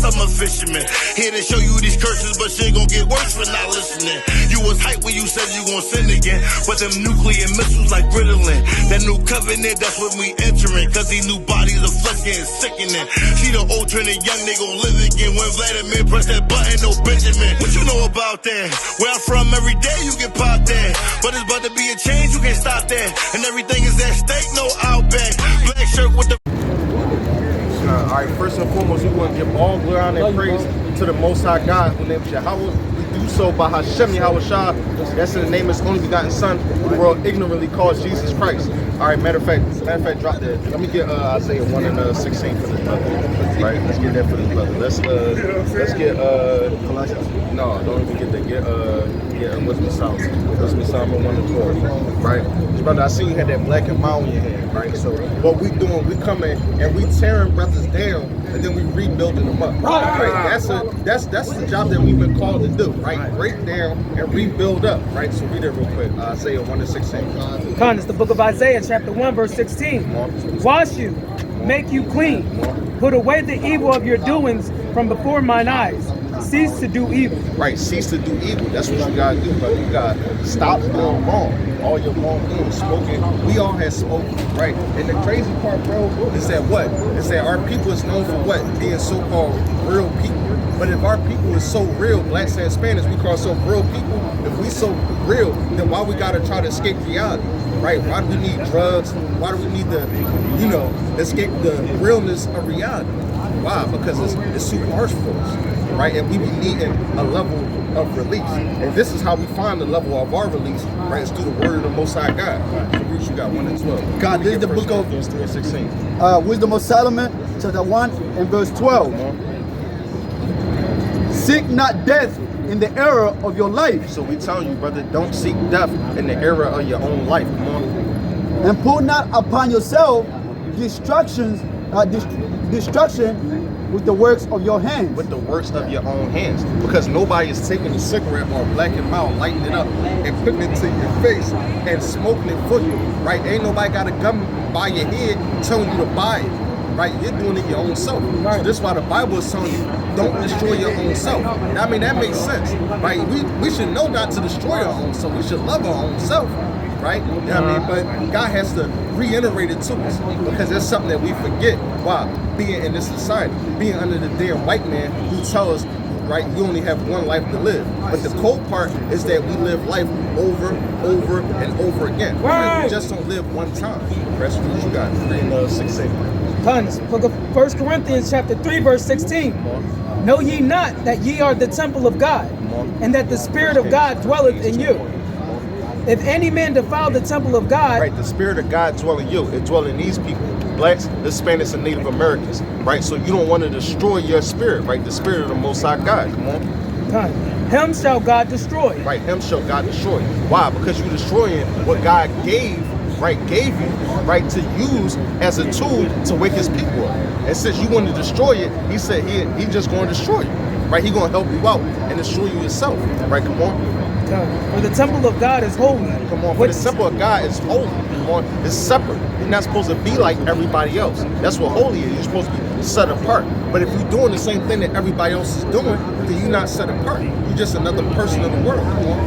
I'm a fisherman. Here to show you these curses, but shit gon' get worse for not listening. You was hype when you said you gon' sin again, but them nuclear missiles like Ritalin. That new covenant, that's when we entering, cause these new bodies of flesh getting sickening. See the old trend and young, they gon' live again. When Vladimir press that button, no Benjamin. What you know about that? Where I'm from, every day you get popped there. But it's about to be a change, you can't stop that. And everything is at stake, no outback. Black shirt with the... Alright, first and foremost, we want to give all glory and praise to the Most High God, who named YAHAWAH. We do so by Hashem YAHWH. That's in the name of His only begotten Son, the world ignorantly calls Jesus Christ. Alright, matter of fact, drop that. Let me get Isaiah 1 and 16 for this brother. Right, let's get that for this brother. Let's get no, don't even get that. Get Wisdom Solomon. Wisdom Solomon 1 and 12. Right, brother, I see you had that black and mild in your hand. Right, so what we doing? We coming and we tearing brothers down, and then we rebuilding them up. Right, that's the job that we've been called to do. Right, break down and rebuild up. Right, so read it real quick. Isaiah 1 and 16. Con, it's the book of Isaiah, chapter 1, verse 16. Wash you, make you clean. Put away the evil of your doings from before mine eyes. Cease to do evil. Right, cease to do evil. That's what you gotta do, brother. You gotta stop doing wrong. All your wrongdoing, smoking. We all have spoken, right? And the crazy part, bro, is that what? Is that our people is known for what? Being so-called real people. But if our people is so real, blacks and Spanish, we call ourselves real people. If we so real, then why we gotta try to escape reality? Right? Why do we need drugs? Why do we need to, escape the realness of reality? Why? Because it's super harsh for us, right? And we be needing a level of release. And this is how we find the level of our release, right? It's through the word of the Most High God. So Bruce, you got 1 and 12. God, this is the book of 16. Wisdom of Solomon, chapter 1 and verse 12. Seek not death in the era of your life. So we tell you, brother, don't seek death in the era of your own life. Come on. And put not upon yourself destruction with the works of your hands. With the works of your own hands. Because nobody is taking a cigarette or black and mild, lighting it up and putting it to your face and smoking it for you, right? Ain't nobody got a gun by your head telling you to buy it, right? You're doing it your own self. Right. So this is why the Bible is telling you, don't destroy your own self. I mean, that makes sense, right? We should know not to destroy our own self. We should love our own self. Right? You know what I mean? But God has to reiterate it to us because it's something that we forget. Why? Being in this society, being under the damn white man who tell us, right, you only have one life to live. But the cold part is that we live life over, and over again. Right. We just don't live one time. Rest of what you got. 3 and 16. Tons. Book of 1 Corinthians, chapter 3, verse 16. Know ye not that ye are the temple of God, and that the Spirit of God dwelleth in you? If any man defile the temple of God... Right, the Spirit of God dwell in you. It dwell in these people. Blacks, Hispanics, and Native Americans. Right, so you don't want to destroy your spirit, right? The Spirit of the Most High God. Come on. Him shall God destroy. Right, him shall God destroy. Why? Because you're destroying what God gave you, right, to use as a tool to wake his people up. And since you want to destroy it, he said he just going to destroy you. Right, he going to help you out and destroy you yourself. Right, come on. For the temple of God is holy. Come on, for the temple of God is holy. Come on, it's separate. You're not supposed to be like everybody else. That's what holy is. You're supposed to be set apart. But if you're doing the same thing that everybody else is doing, then you're not set apart. You're just another person in the world. Come on.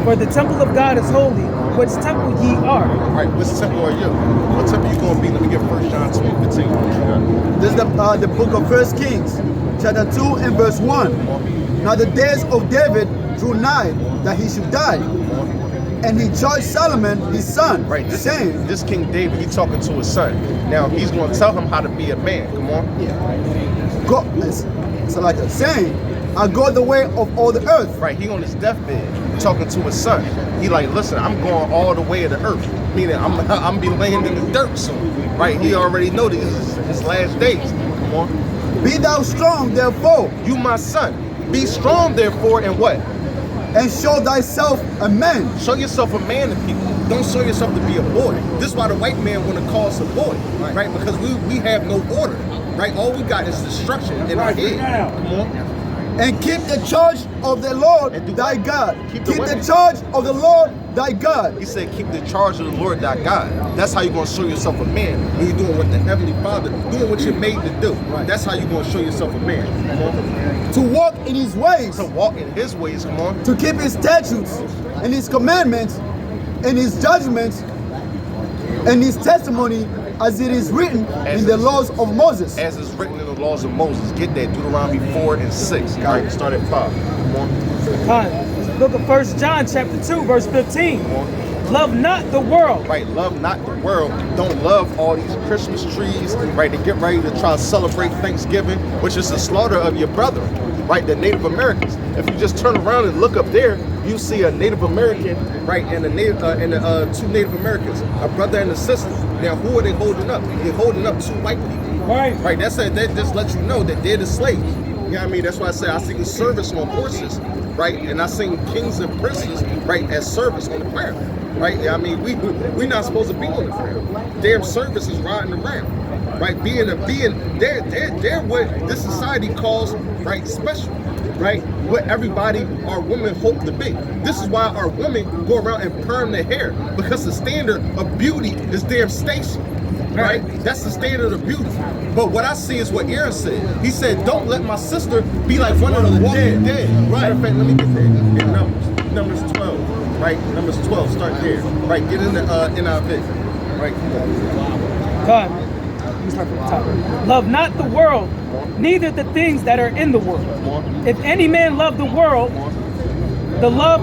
For the temple of God is holy, which temple ye are. All right, which temple are you? What temple you going to be? Let me get 1 John 2:15. This is the book of 1 Kings, chapter 2 and verse 1. Now the days of David drew nigh that he should die. And he charged Solomon, his son, right, saying... This King David, he's talking to his son. Now, he's going to tell him how to be a man. Come on. Yeah. Go, so like a saying, I go the way of all the earth. Right, he on his deathbed, talking to his son. He like, listen, I'm going all the way of the earth. Meaning, I'm be laying in the dirt soon. Right, he already know this is his last days. Come on. Be thou strong, therefore. You my son. Be strong, therefore, and what? And show thyself a man. Show yourself a man to people. Don't show yourself to be a boy. This is why the white man want to call us a boy, right? Because we have no order, right? All we got is destruction in our head. Come on. And keep the charge of the Lord And do thy what? God. Keep Keep the the what? charge of the Lord thy God. He said, keep the charge of the Lord thy God. That's how you're going to show yourself a man. When you're doing what the Heavenly Father, doing what you're made to do. Right. That's how you're going to show yourself a man. Come on. To walk in his ways. To walk in his ways, come on. To keep his statutes and his commandments and his judgments and his testimony as it is written in the laws of Moses. As is written in the laws of Moses. Get that, Deuteronomy 4 and 6. Right, start at 5. Come on. Time. Book of 1 John chapter 2 verse 15. Come on. Love not the world. Right, love not the world. Don't love all these Christmas trees, right, to get ready to try to celebrate Thanksgiving, which is the slaughter of your brethren, right, the Native Americans. If you just turn around and look up there, you see a Native American, right, and two Native Americans, a brother and a sister. Now, who are they holding up? They're holding up two white people. Right. Right, that just lets you know that they're the slaves. You know what I mean? That's why I say I seen service on horses, right, and I seen kings and princes, right, as service on the ground. Right, I mean, we not supposed to be on the ground. Damn service is riding around, right? They're what this society calls, right, special, right? What everybody, our women hope to be. This is why our women go around and perm their hair, because the standard of beauty is damn Stacy, right? That's the standard of beauty. But what I see is what Aaron said. He said, don't let my sister be like one of the walking dead. Matter of fact, let me get there. Get Numbers 12. Right, Numbers 12, start there. Right, get in the NIV. Right, come on. God. Let me start from the top. Love not the world, neither the things that are in the world. If any man love the world, the love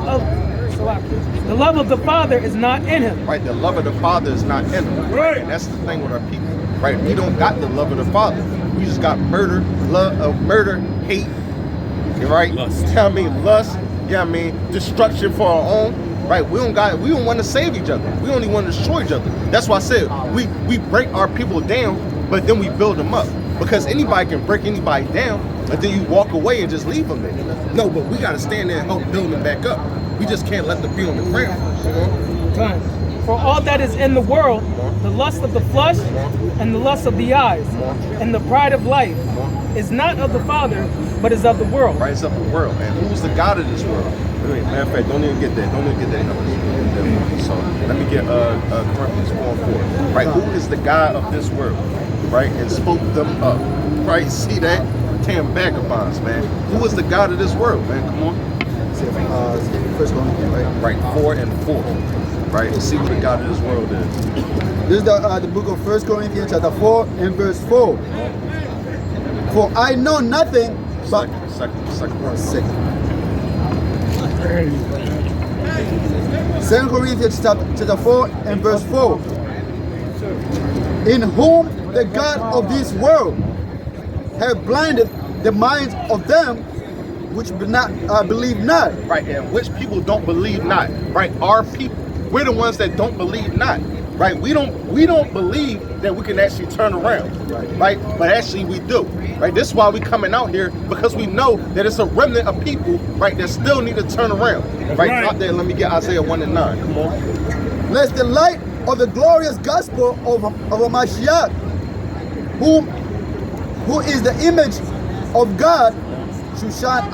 of the Father is not in him. Right, the love of the Father is not in him. Right. And that's the thing with our people. Right, we don't got the love of the Father. We just got murder, hate, right? Lust. Tell me lust. Yeah, I mean, destruction for our own. Right, we don't want to save each other. We only want to destroy each other. That's why I said we break our people down, but then we build them up. Because anybody can break anybody down, but then you walk away and just leave them there. No, but we got to stand there and help build them back up. We just can't let them be on the ground. Time. For all that is in the world, the lust of the flesh and the lust of the eyes and the pride of life is not of the Father, but is of the world. Right, it's of the world. And who's the God of this world? Matter of fact, don't even get that. Don't even get that. So let me get Corinthians 4 and 4. Right, who is the God of this world? Right, and spoke them up. Right, see that? Damn vagabonds, man. Who is the God of this world, man? Come on. First one, right? Right, 4 and 4. Right, and see what the God of this world is. This is the book of 1 Corinthians chapter 4 and verse 4. For I know nothing but... Second. 2 Corinthians chapter 4 and verse 4. In whom the God of this world have blinded the minds of them which believe not. Right, and which people don't believe not. Right, our people, we're the ones that don't believe not. Right, we don't believe that we can actually turn around. Right, but actually we do. Right, this is why we coming out here, because we know that it's a remnant of people, right, that still need to turn around. Right, out there, let me get Isaiah 1 and 9. Come on. Lest the light of the glorious gospel of a Mashiach, who is the image of God, should shine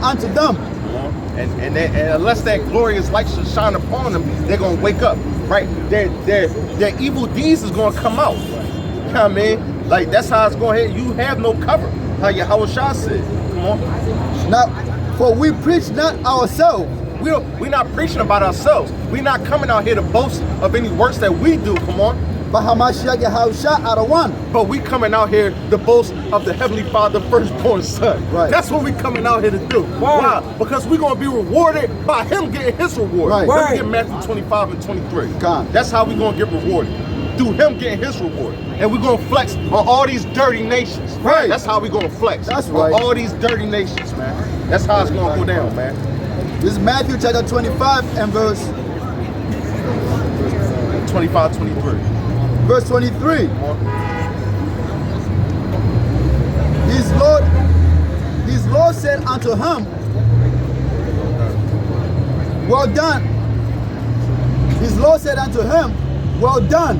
unto them. And unless that glorious light should shine upon them, they're gonna wake up. Right, their evil deeds is gonna come out. You know what I mean? Like, that's how it's going to hit. You have no cover, how YAHAWAH said. Come on. Now, for we preach not ourselves. We're not preaching about ourselves. We're not coming out here to boast of any works that we do. Come on. But Hamashiach Yahushua out of one. But we coming out here to boast of the Heavenly Father, firstborn Son. Right. That's what we coming out here to do. Why? Because we're going to be rewarded by Him getting His reward. Right. Let me get Matthew 25 and 23. That's how we're going to get rewarded. Through Him getting His reward. And we're going to flex on all these dirty nations. Right. That's how we're going to flex. That's right. On all these dirty nations, man. That's how it's going to go down, man. This is Matthew chapter 25 and verse 25, 23. Verse 23. His Lord said unto him, well done. His Lord said unto him, well done,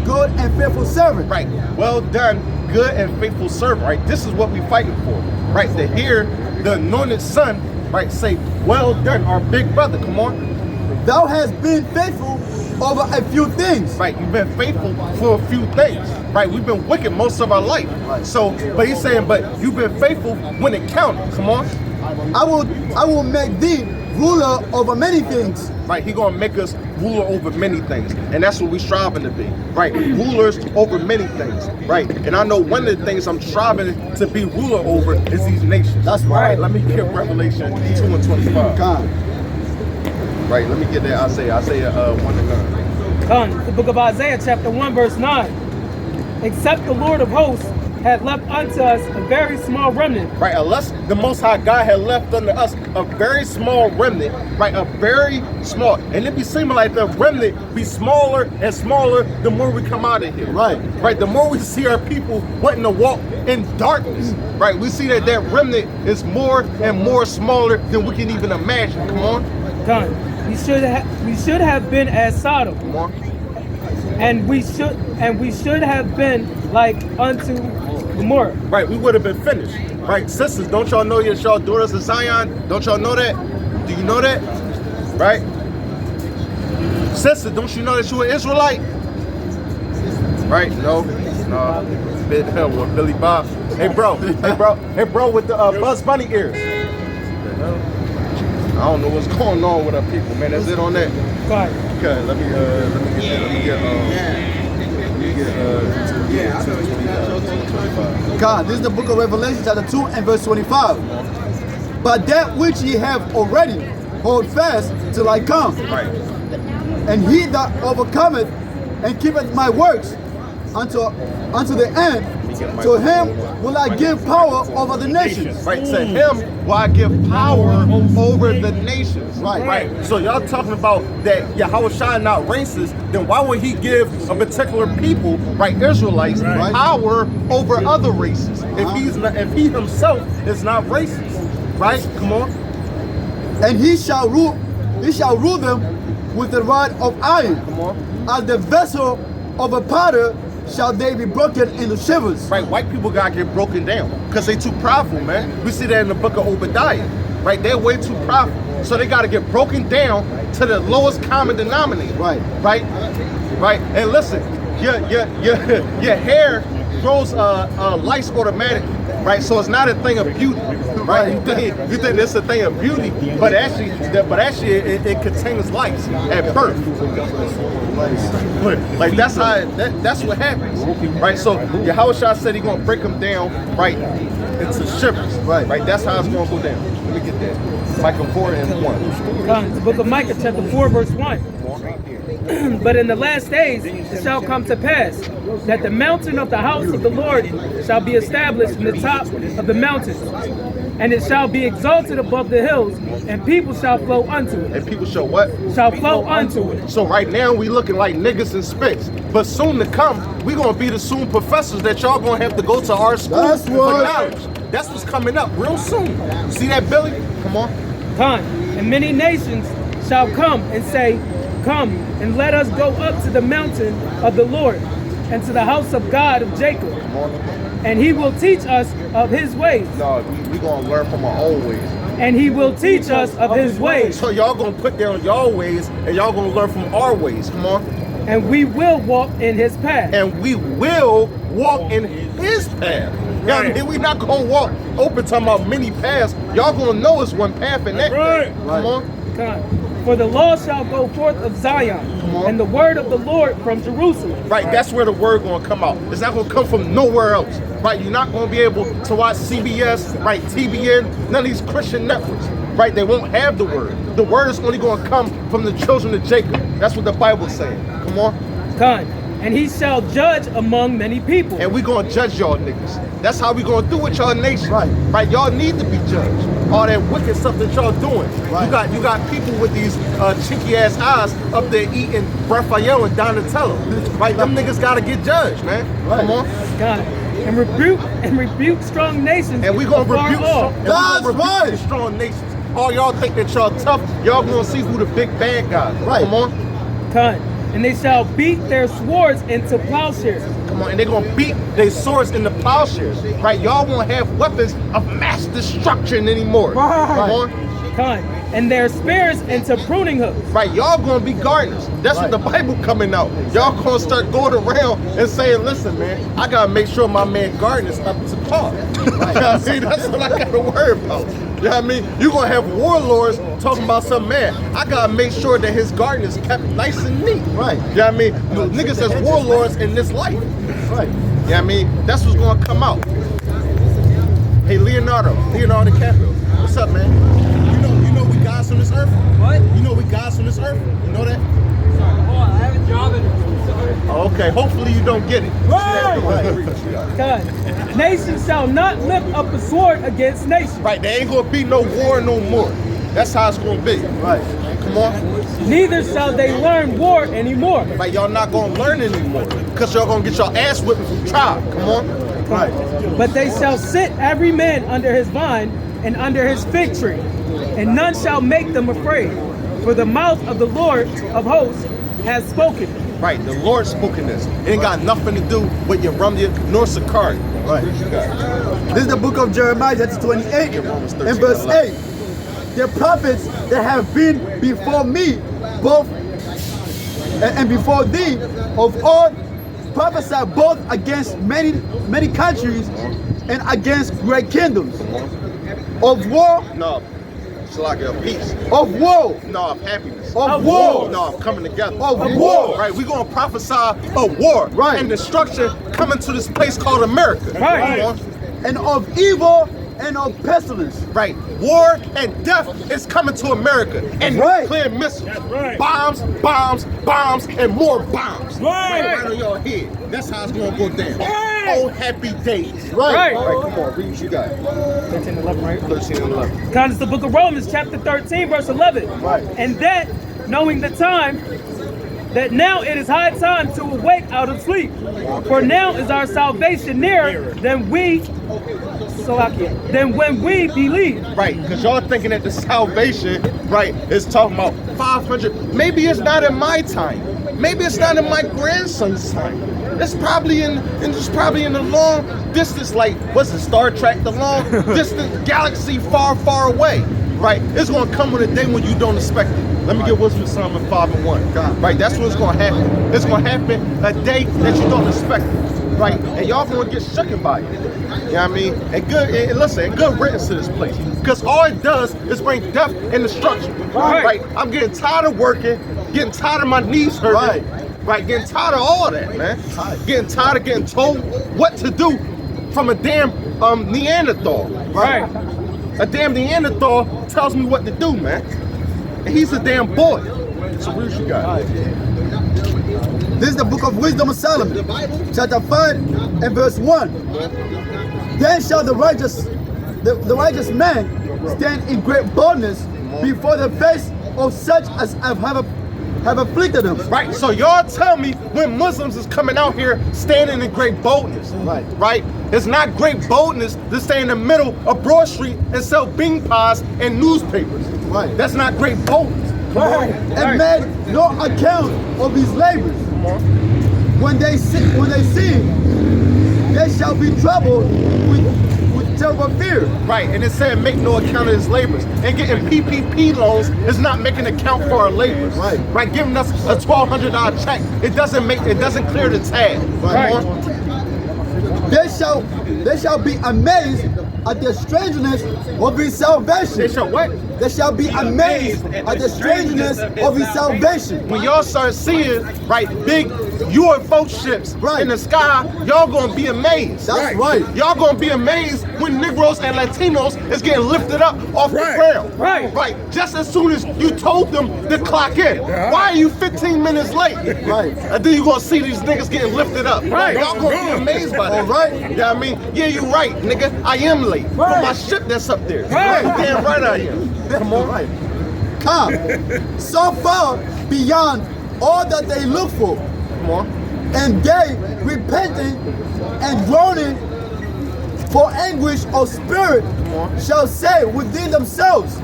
good and faithful servant. Right. Well done, good and faithful servant, right? This is what we fighting for, right? To hear the anointed son, right, say, well done, our big brother, come on. Thou hast been faithful over a few things. Right, you've been faithful for a few things, right? We've been wicked most of our life. So, but he's saying, but you've been faithful when it counted, come on. I will make thee ruler over many things. Right, he gonna make us ruler over many things, and that's what we striving to be, right? Rulers over many things, right? And I know one of the things I'm striving to be ruler over is these nations. That's right. Let me get Revelation 2:25. God. Right, let me get that. Isaiah 1:9. Come, the book of Isaiah, chapter 1, verse 9. Except the Lord of hosts had left unto us a very small remnant. Right, unless the Most High God had left unto us a very small remnant, right, a very small, and it be seeming like the remnant be smaller and smaller the more we come out of here. Right. Right, the more we see our people wanting to walk in darkness, right, we see that that remnant is more and more smaller than we can even imagine. Come on. Come, we should have been as Sodom, Come on. and we should have been like unto Gomorrah. Right, we would have been finished. Right, sisters, don't y'all know y'all daughters of Zion? Don't y'all know that? Do you know that? Right? Sister, don't you know that you an Israelite? Right? No. With Billy Bob. Hey bro with the Buzz Bunny ears. I don't know what's going on with our people, man. That's it on that. Right. Okay, let me get God, this is the book of Revelation, chapter 2 and verse 25. But that which ye have already, hold fast till I come. right. And he that overcometh and keepeth my works unto the end, to him will I give power over the nations. Right, to him will I give power over the nations. Right. So y'all talking about that YAHAWAH not racist, then why would he give a particular people, right, Israelites, power over other races? If he himself is not racist, right? Come on. And he shall rule them with the rod of iron. Come on. As the vessel of a potter shall they be broken into shivers. Right, white people gotta get broken down because they too prideful, man. We see that in the book of Obadiah. Right, they're way too prideful. So they gotta get broken down to the lowest common denominator. Right. And listen, your hair grows lice automatically. Right, so it's not a thing of beauty. Right, you think it's a thing of beauty, but actually it contains lice at birth. Like that's what happens. Right, so YAHAWAH said he's gonna break them down right into shivers. Right, that's how it's gonna go down. Let me get that. Micah 4:1. Come, the book of Micah, chapter 4, verse 1. But in the last days it shall come to pass that the mountain of the house of the Lord shall be established in the top of the mountains, and it shall be exalted above the hills, and people shall flow unto it. And people shall what? Shall flow unto it. So right now we looking like niggas and spits, but soon to come we gonna be the soon professors that y'all gonna have to go to our school That's for what- knowledge. That's what's coming up real soon. See that, Billy? Come on. Come, and many nations shall come and say, come, and let us go up to the mountain of the Lord, and to the house of God of Jacob, Come on. and he will teach us of his ways. No, we gonna learn from our own ways. And he will teach us of his ways, So y'all gonna put down y'all ways, and y'all gonna learn from our ways. Come on. and we will walk in his path. And we will walk in his path. Yeah, I mean, we not gonna walk open talking about many paths. Y'all gonna know it's one path in that path. Come on. Come. For the law shall go forth of Zion, on. and the word of the Lord from Jerusalem. Right, that's where the word gonna come out. It's not gonna come from nowhere else. Right, you're not gonna be able to watch CBS, right, TBN, none of these Christian networks. Right, they won't have the word. The word is only gonna come from the children of Jacob. That's what the Bible's saying. Come on. Come. And he shall judge among many people. And we gonna judge y'all niggas. That's how we gonna do with y'all nation. Right. Y'all need to be judged. All that wicked stuff that y'all doing. Right. You got people with these chinky ass eyes up there eating Raphael and Donatello. Right, them niggas gotta get judged, man. Right. Come on. God. And rebuke strong nations. And we gonna afar rebuke off. the strong nations. All y'all think that y'all tough, y'all gonna see who the big bad guys. Right. Come on. Come. And they shall beat their swords into plowshares, Come on, and they're gonna beat their swords in the plowshares, right? Y'all won't have weapons of mass destruction anymore. Come on. Kind. And their spears into pruning hooks. Right, y'all gonna be gardeners. That's what the Bible coming out. Y'all gonna start going around and saying, listen, man, I gotta make sure my man garden is up to par. You know what I mean? That's what I gotta worry about. You know what I mean? You're gonna have warlords talking about some man. I gotta make sure that his garden is kept nice and neat. Right. You know what I mean? Niggas that's warlords in this life. Right. You know what I mean? That's what's gonna come out. Hey, Leonardo DiCaprio. What's up, man? You know we gods on this earth? What? You know we gods on this earth? You know that? Oh, I have a job in Oh, okay, hopefully you don't get it. God. Nation shall not lift up a sword against nation. Right, there ain't gonna be no war no more. That's how it's gonna be. Right. Come on. Neither shall they learn war anymore. Right, y'all not gonna learn anymore. Because y'all gonna get your ass whipped from trial. Come on. Right. But they shall sit every man under his vine and under his fig tree, and none shall make them afraid. For the mouth of the Lord of hosts has spoken. Right, the Lord spoken this. It ain't got nothing to do with your Rumya nor Sakari. Right. This is the book of Jeremiah, that's 28 and verse 8. The prophets that have been before me, both and before thee, of all prophesy both against many countries and against great kingdoms. Of war, No, it's like a peace. of war, No, of happiness. of war, No, of coming together. Of war. Right, we're gonna prophesy a war. Right. And destruction coming to this place called America. Right. Come on. and of evil and of pestilence. Right. War and death is coming to America. And Right. nuclear missiles. right. Bombs, bombs, bombs, and more bombs. Right. Right on your head. That's how it's gonna go down. Right. Oh, happy days. Right. All right, come on, read what you got. 13 and 11, right? 13 and 11. God is the book of Romans, chapter 13, verse 11. Right. And that, knowing the time, that now it is high time to awake out of sleep. For now is our salvation nearer than when we believe. Right, because y'all thinking that the salvation, right, is talking about 500. Maybe it's not in my time. Maybe it's not in my grandson's time. It's probably in the long distance, like what's it, Star Trek, the long distant galaxy far, far away. Right, it's gonna come on a day when you don't expect it. Let me get wisdom Psalm 5 and 1. Right, that's what's gonna happen. It's gonna happen a day that you don't expect it. Right, and y'all gonna get shooken by it. You know what I mean? And good riddance to this place. Because all it does is bring death and destruction. Right. I'm getting tired of working, getting tired of my knees hurting. Right, getting tired of all that, man. Getting tired of getting told what to do from a damn Neanderthal. Right. A damn Neanderthal tells me what to do, man. And he's a damn boy. So what you got? This is the book of Wisdom of Solomon, chapter 5 and verse 1. Then shall the righteous man stand in great boldness before the face of such as have afflicted him. Right, so y'all tell me when Muslims is coming out here standing in great boldness. Right? It's not great boldness to stay in the middle of Broad Street and sell bean pies and newspapers. Right. That's not great boldness. And made no account of his labors. When they see, they shall be troubled with terrible fear. Right, and it said make no account of his labors. And getting PPP loans is not making account for our labors. Right, giving us a $1,200 check, it doesn't clear the tab. Right. They shall be amazed at the strangeness of his salvation. They shall what? They shall be amazed at the strangeness of his salvation. When y'all start seeing, right, big UFO ships in the sky, y'all gonna be amazed. That's right. Y'all gonna be amazed when Negroes and Latinos is getting lifted up off the ground. Right. Just as soon as you told them to clock in. Why are you 15 minutes late? Right. And then you gonna see these niggas getting lifted up. Right. Y'all gonna be amazed by that. Right. You know what I mean? Yeah, you right, nigga. I am late. For my ship that's up there. Right. Damn right I am. Come on. Right. Come so far beyond all that they look for. Come on. And they repenting and groaning for anguish of spirit shall say within themselves,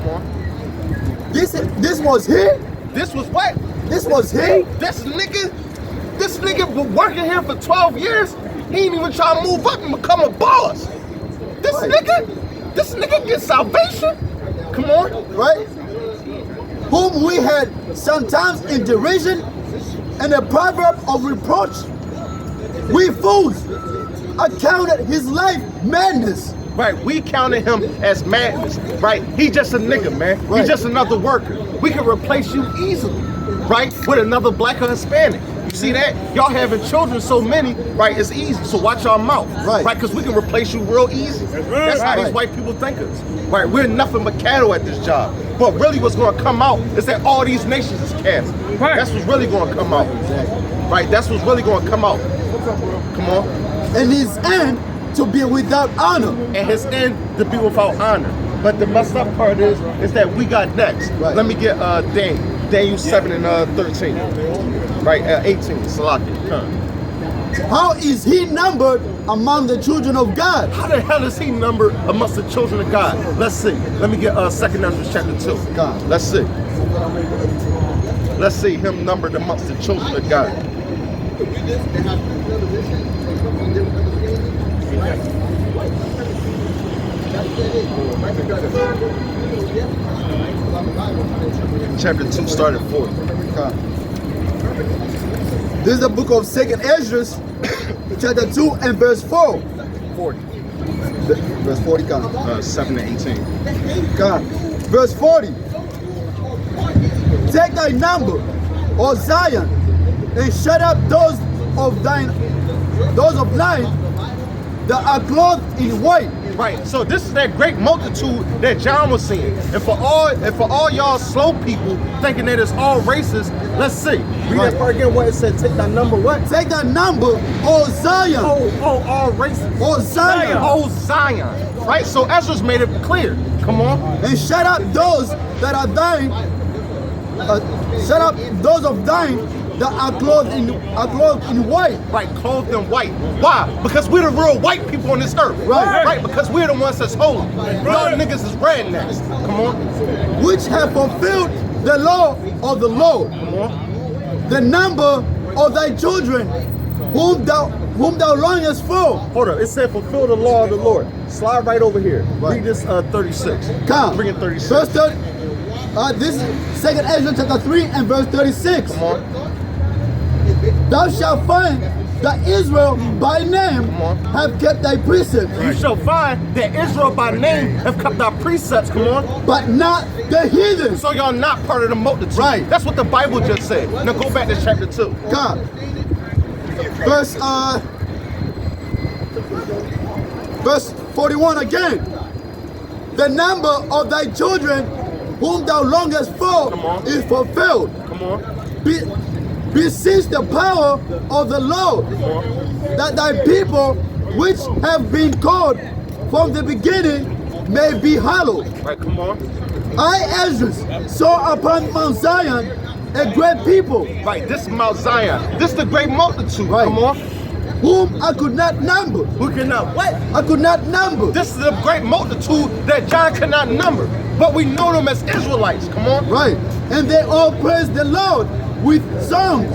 this was he? This was what? This was he? This nigga was working here for 12 years He ain't even trying to move up and become a boss. This nigga get salvation. Come on, right? Whom we had sometimes in derision and a proverb of reproach. We fools accounted his life madness. Right, we counted him as madness, right? He just a nigga, man. Right. He just another worker. We can replace you easily, right? With another black or Hispanic. You see that? Y'all having children so many, right? It's easy. So watch your mouth, right? Because we can replace you real easy. That's how these white people think of us, right? We're nothing but cattle at this job. But really, what's going to come out is that all these nations is cattle. Right. That's what's really going to come out, right? That's what's really going to come out. Come on. And his end to be without honor. And his end to be without honor. But the messed up part is that we got next. Right. Let me get Daniel 7 and 13. Right, 18, Salaki. How is he numbered among the children of God? How the hell is he numbered amongst the children of God? Let's see. Let me get 2 Ezra chapter 2. God. Let's see. Let's see him numbered amongst the children of God. Chapter 2 started 4. God. This is the book of 2 Ezra, chapter 2 and verse 4. 40. Verse 40, God. 7 and 18. God. Verse 40. Take thy number, O Zion, and shut up those of thine that are clothed in white. Right, so this is that great multitude that John was seeing. And for all y'all slow people thinking that it's all racist, let's see. Read that part again, what it said, take that number, what? Take that number, O Zion. Oh, all racist. O Zion. Oh, Zion. Right, so Ezra's made it clear. Come on. And shut up those that are thine, shut up those of thine that are clothed in white. Right, clothed in white. Why? Because we're the real white people on this earth. Right, because we're the ones that's holy. Y'all niggas is rednecks. Come on. Which have fulfilled the law of the Lord. Come on. The number of thy children, whom thou longest for. Hold up, it said fulfill the law of the Lord. Slide right over here. Read this 36. Come. Bring it 36. Verse 30. This 2 Ezra chapter 3 and verse 36. Come on. Thou shalt find that Israel by name have kept thy precepts. You shall find that Israel by name have kept our precepts, come on. But not the heathen. So y'all not part of the multitude. Right. That's what the Bible just said. Now go back to chapter 2. God. Verse 41 again. The number of thy children whom thou longest for is fulfilled. Come on. Beseech the power of the Lord, that thy people which have been called from the beginning may be hallowed. Right, come on. I, Ezra, saw upon Mount Zion a great people. Right, this is Mount Zion. This is the great multitude. Right. Come on. Whom I could not number. Who cannot what? I could not number. This is the great multitude that John cannot number. But we know them as Israelites. Come on. Right. And they all praise the Lord with songs.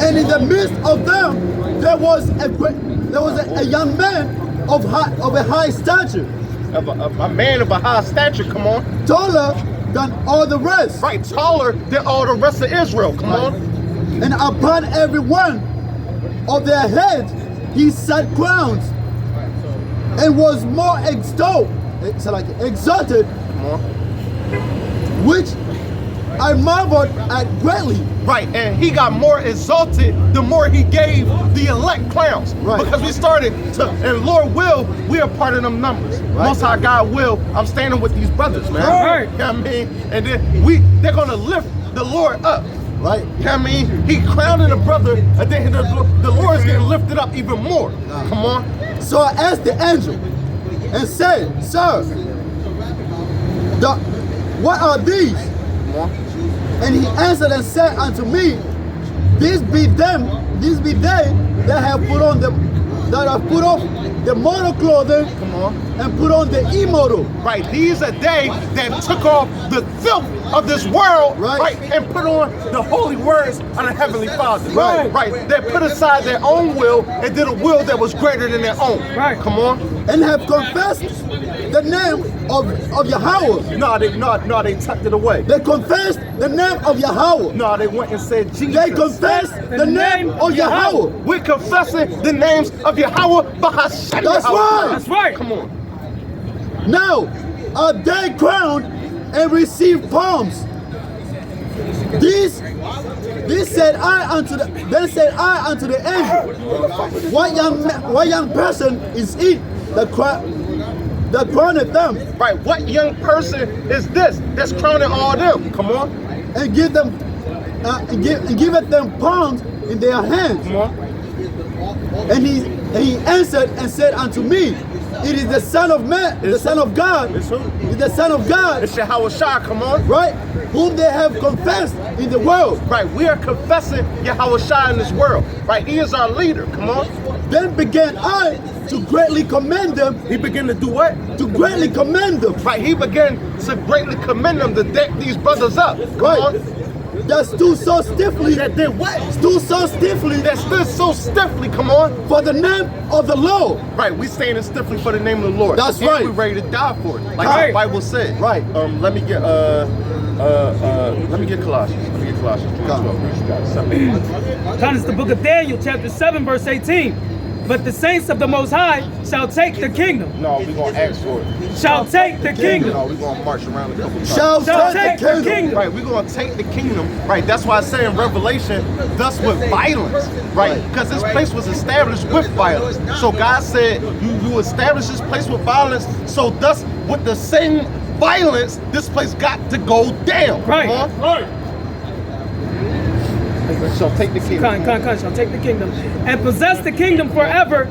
And in the midst of them there was a young man of a high stature. A man of a high stature, come on. Taller than all the rest. Right, taller than all the rest of Israel, come on. And upon every one of their heads he set crowns, and was more exalted, which I marveled at greatly. Right, and he got more exalted the more he gave the elect crowns. Right. Because we started to, and Lord will, we are part of them numbers. Right. Most High God will, I'm standing with these brothers, man. Right. You know what I mean? And then they're gonna lift the Lord up. Right. You know what I mean? He crowning a brother, and then the Lord is getting lifted up even more. Come on. So I asked the angel and said, Sir, what are these? Come on. And he answered and said unto me, These be they that have put on that have put off the mortal clothing Come on. and put on the immortal. Right, these are they that took off the filth of this world, Right. and put on the holy words of the Heavenly Father. Right. Right, they put aside their own will and did a will that was greater than their own. Right. Come on. And have confessed the name of YAHAWAH. No, they tucked it away. They confessed the name of YAHAWAH. No, they went and said Jesus. They confessed the name of YAHAWAH. We're confessing the names of YAHWAH Bahashem. That's right. That's right. Come on. Now are they crowned and receive palms. This said I unto the then said I unto the angel, what young person is it that crowneth them, Right, what young person is this that's crowning all them? Come on. and give them and giveth them palms in their hands? Come on. And he answered and said unto me, it is the Son of Man, the Son of God. It's who? It's the Son of God, It's YAHWAH, come on. right? Whom they have confessed in the world. Right, we are confessing YAHWAH in this world. Right, he is our leader. Come on. Then began I to greatly commend them, He began to do what? to greatly commend them. Right, he began to greatly commend them to deck these brothers up. Come Right. on. That stood so stiffly, That did what? stood so stiffly That stood so stiffly. Come on. for the name of the Lord. Right, we standing stiffly for the name of the Lord. That's And right. we ready to die for it. Like Right. the Bible said. Right. Let me get Colossians. Let me get Colossians 3:12. Read you guys something. Come, it's the book of Daniel, chapter 7, verse 18. But the saints of the Most High shall take the kingdom. No, we gonna ask for it. Shall take the kingdom. No, we gonna march around a couple times. Shall Shall take the kingdom. Right, we're gonna take the kingdom. Right, that's why I say in Revelation, thus with violence. Right, because this place was established with violence. So God said, you establish this place with violence. So thus, with the same violence, this place got to go down. Right. Huh? Right. So take the kingdom. Shall take the kingdom and possess the kingdom forever,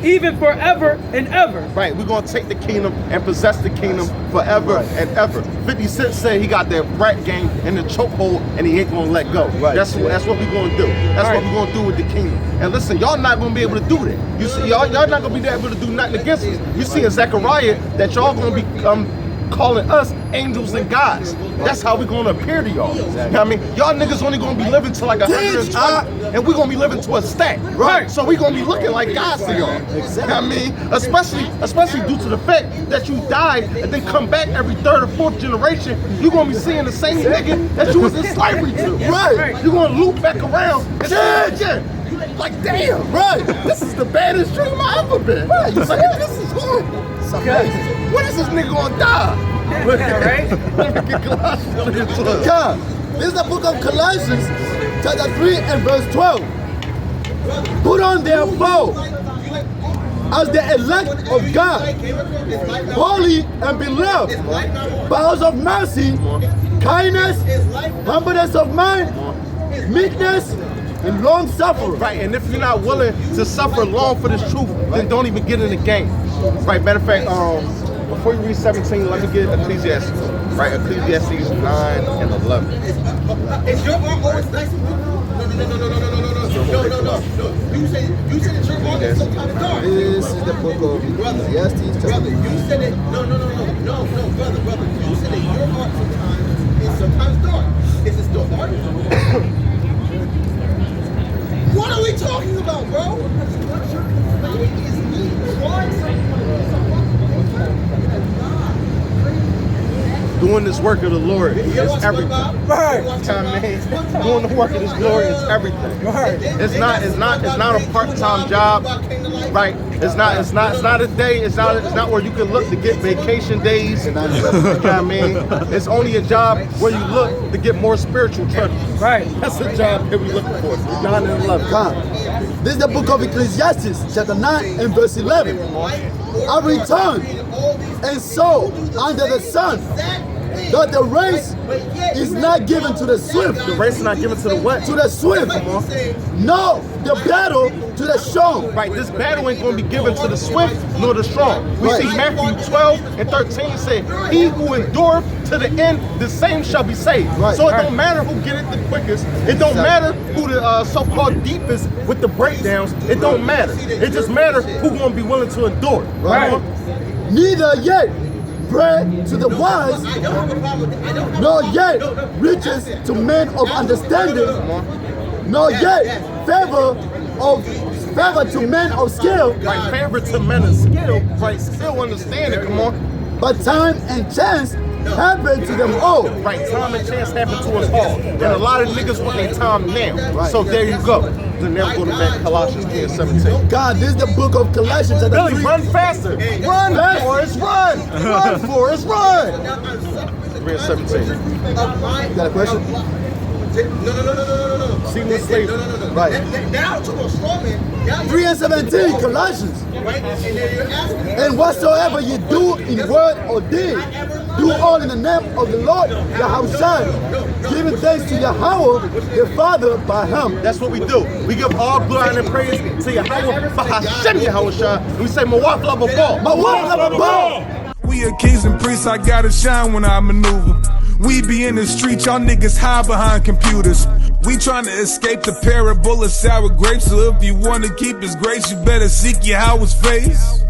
even forever and ever. Right, we're gonna take the kingdom and possess the kingdom forever and ever. 50 Cent said he got that rat game in the chokehold and he ain't gonna let go. Right. That's what we're gonna do. That's what we're gonna do with the kingdom. And listen, y'all not gonna be able to do that. You see, y'all not gonna be able to do nothing against us. You see in Zechariah that y'all gonna be calling us angels and gods. That's how we're gonna appear to y'all. You know what I mean? Y'all niggas only gonna be living to like 120, and we're gonna be living to a stack. Right. So we gonna be looking like gods to y'all. Exactly. You know what I mean? Especially due to the fact that you died and then come back every third or fourth generation, you're gonna be seeing the same nigga that you was in slavery to. Right. You're gonna loop back around and say it again. Like, damn, Right. this is the baddest dream I ever been. Right. You like, this is horrible. When is this nigga gonna die? Right? Let me get Colossians. God, this is the book of Colossians, chapter 3 and verse 12. Put on therefore as the elect of God, holy and beloved, bowels of mercy, kindness, humbleness of mind, meekness, and long suffering. Right, and if you're not willing to suffer long for this truth, then don't even get in the game. Right, matter of fact, before you read 17, let me get Ecclesiastes. Right, Ecclesiastes 9 and 11. Is your arm always nice and good? No. You said that your arm is sometimes dark. This is the book of Ecclesiastes, Brother, you said it. No, brother. You said that your heart sometimes is sometimes dark. Is it still dark? What are we talking about, bro? Doing this work of the Lord is everything. Right. You know what I mean? Doing the work of this glory is everything. Right. It's not a part-time job. Right. It's not a day. It's not where you can look to get vacation days. You know what I mean? It's only a job where you look to get more spiritual treasure. Right. That's the job that we looking for. 9 and 11. God. This is the book of Ecclesiastes, chapter 9 and verse 11. I returned and saw under the sun that the race is not given to the swift. The race is not given to the what? To the swift. No, the battle to the strong. Right, this battle ain't going to be given to the swift nor the strong. We Right. see Matthew 12 and 13 say, he who endureth to the end, the same shall be saved. Right. So it don't matter who get it the quickest. It don't matter who the so-called deepest with the breakdowns. It don't matter. It just matters who going to be willing to endure. Right. Neither yet bread to the wise, nor yet riches to men of understanding, nor yet favor to men of skill, Right, favor to men of skill, right, still understanding, come on. but time and chance happen to them all. Right, time and chance happen to us all. And a lot of niggas want their time now. Right. So there you go. Then now go to back Colossians 3:17. God, this is the book of Colossians. chapter Billy, 3. run faster. Run, Forrest, run. Run, Forrest, run. 3:17. You got a question? No. Seamless slavery. Right. Now to a straw man. 3:17, Colossians. Right? And then you're asking. And whatsoever you do in word or deed, do all in the name of the Lord Yahawaah, giving thanks to Yahawah, the Father, by Him. That's what we do. We give all glory and praise to Yahawah, Bahashem Yahawaah, and we say, Mawaf love a ball. Mawaf love a ball. We are kings and priests, I gotta shine when I maneuver. We be in the street, y'all niggas hide behind computers. We trying to escape the parable of sour grapes, so if you wanna keep His grace, you better seek Yahweh's face.